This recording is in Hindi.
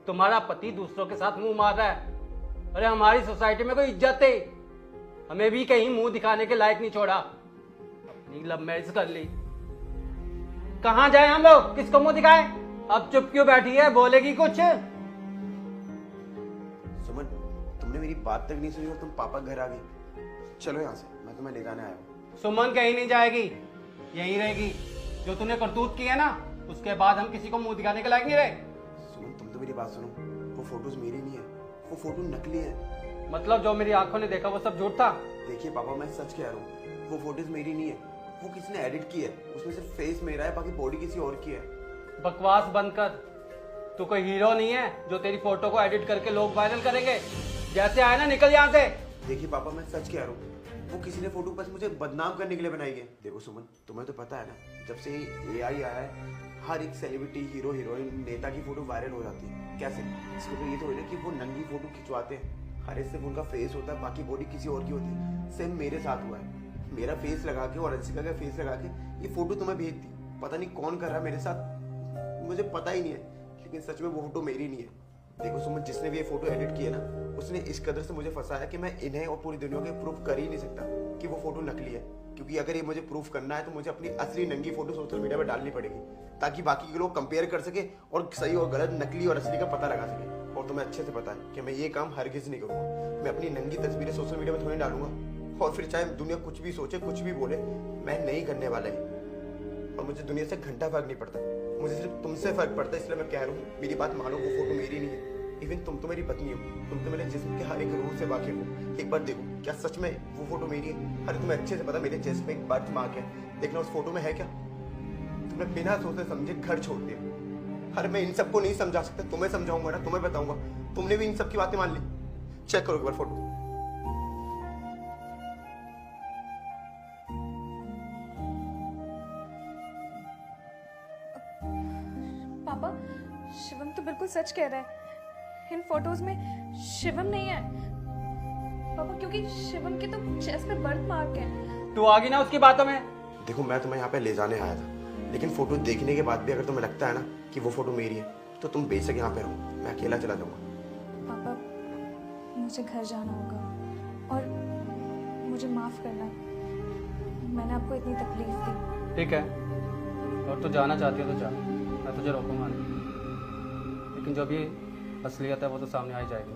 तुम्हारा पति दूसरों के साथ मुंह मार रहा है। अरे हमारी सोसाइटी में कोई इज्जत है, हमें भी कहीं मुंह दिखाने के लायक नहीं छोड़ा। अपनी लव मैरिज कर ली, कहां जाए हम लोग, किसको मुंह दिखाएं? अब चुप क्यों बैठी है, बोलेगी कुछ? सुमन, तुमने मेरी बात तक नहीं सुनी और तुम पापा घर आ गई। चलो यहाँ से, मैं तुम्हें ले जाने आया हूँ। सुमन कहीं नहीं जाएगी, यहीं रहेगी। जो तूने करतूत की है ना, उसके बाद हम किसी को मुंह दिखाने के लायक नहीं रहे। सुमन, तुम तो मेरी बात सुनो, वो फोटोज मेरी नहीं है, वो फोटो नकली है। मतलब जो मेरी आंखों ने देखा वो सब झूठ था? देखिए पापा, मैं सच कह रहा हूँ, वो फोटोज मेरी नहीं है, वो किसी ने एडिट की है। उसमें सिर्फ फेस मेरा है, बाकी बॉडी किसी और की है। बकवास बंद कर। तू कोई हीरो नहीं है जो तेरी फोटो को एडिट करके लोग वायरल करेंगे। जैसे आए ना, निकल यहाँ से। देखिए पापा, मैं सच कह रहा हूँ, वो किसी ने फोटो बस मुझे बदनाम करने के लिए बनाई है। देखो सुमन, तुम्हें तो पता है ना, जब से एआई आया है, हर एक सेलिब्रिटी, हीरो, हीरोइन, नेता की फोटो वायरल हो जाती है। कैसे? इसको तो ये तो है ना कि वो नंगी फोटो खिंचवाते हैं, हर एक सिर्फ उनका फेस होता है, बाकी बॉडी किसी और की होती है। सेम मेरे साथ हुआ है, मेरा फेस लगा के और अंशिका का फेस लगा के ये फोटो तुम्हें भेज दी। पता नहीं कौन कर रहा है मेरे साथ, मुझे पता ही नहीं है, लेकिन सच में वो फोटो मेरी नहीं है। देखो सुमन, जिसने भी ये फोटो एडिट की है ना, उसने इस कदर से मुझे फंसाया कि मैं इन्हें और पूरी दुनिया को प्रूफ कर ही नहीं सकता कि वो फोटो नकली है। क्योंकि अगर ये मुझे प्रूफ करना है तो मुझे अपनी असली नंगी फोटो सोशल मीडिया पर डालनी पड़ेगी, ताकि बाकी के लोग कंपेयर कर सके और सही और गलत, नकली और असली का पता लगा सके। और तुम्हें अच्छे से पता है कि मैं ये काम हरगिज नहीं करूंगा। मैं अपनी नंगी तस्वीरें सोशल मीडिया में थोड़ी डालूंगा, और फिर चाहे दुनिया कुछ भी सोचे, कुछ भी बोले, मैं नहीं करने वाला ही। और मुझे दुनिया से घंटा फर्क नहीं पड़ता, मुझे सिर्फ तुमसे फर्क पड़ता है। इसलिए मैं कह रहा हूँ, मेरी बात मानो, वो फोटो मेरी नहीं है। इवन तुम तो मेरी पत्नी हो, तुम तो मेरे जिस्म के हर एक रूह से वाकिफ हो। एक बार देखो, क्या सच में वो फोटो मेरी है? अरे तुम्हें अच्छे से पता मेरे चेस्ट में एक बर्थ मार्क है, देखना उस फोटो में है क्या? तुमने बिना सोचे समझे घर छोड़ दिया। अरे मैं इन सबको नहीं समझा सकता, तुम्हें समझाऊंगा ना, तुम्हें बताऊंगा। तुमने भी इन सब की बातें मान ली। चेक करो एक बार फोटो। पापा, शिवम तो बिल्कुल सच कह रहा है। इन फोटोज में शिवम नहीं है पापा, क्योंकि शिवम के तो चेस्ट पे बर्थ मार्क है। तू आ गई ना उसकी बातों में। देखो, मैं तुम्हें यहाँ पे ले जाने आया था, लेकिन फोटो देखने के बाद भी अगर तुम्हें लगता है ना कि वो फोटो मेरी है, तो तुम बेशक यहाँ पे रहो, मैं अकेला चला जाऊंगा। पापा, मुझे घर जाना होगा और मुझे माफ करना, मैंने आपको इतनी तकलीफ दी। ठीक है, और तू जाना चाहती हो तो जा, मैं तुझे रोकूंगा नहीं, लेकिन जो भी असलियत है वो तो सामने आ ही जाएगी।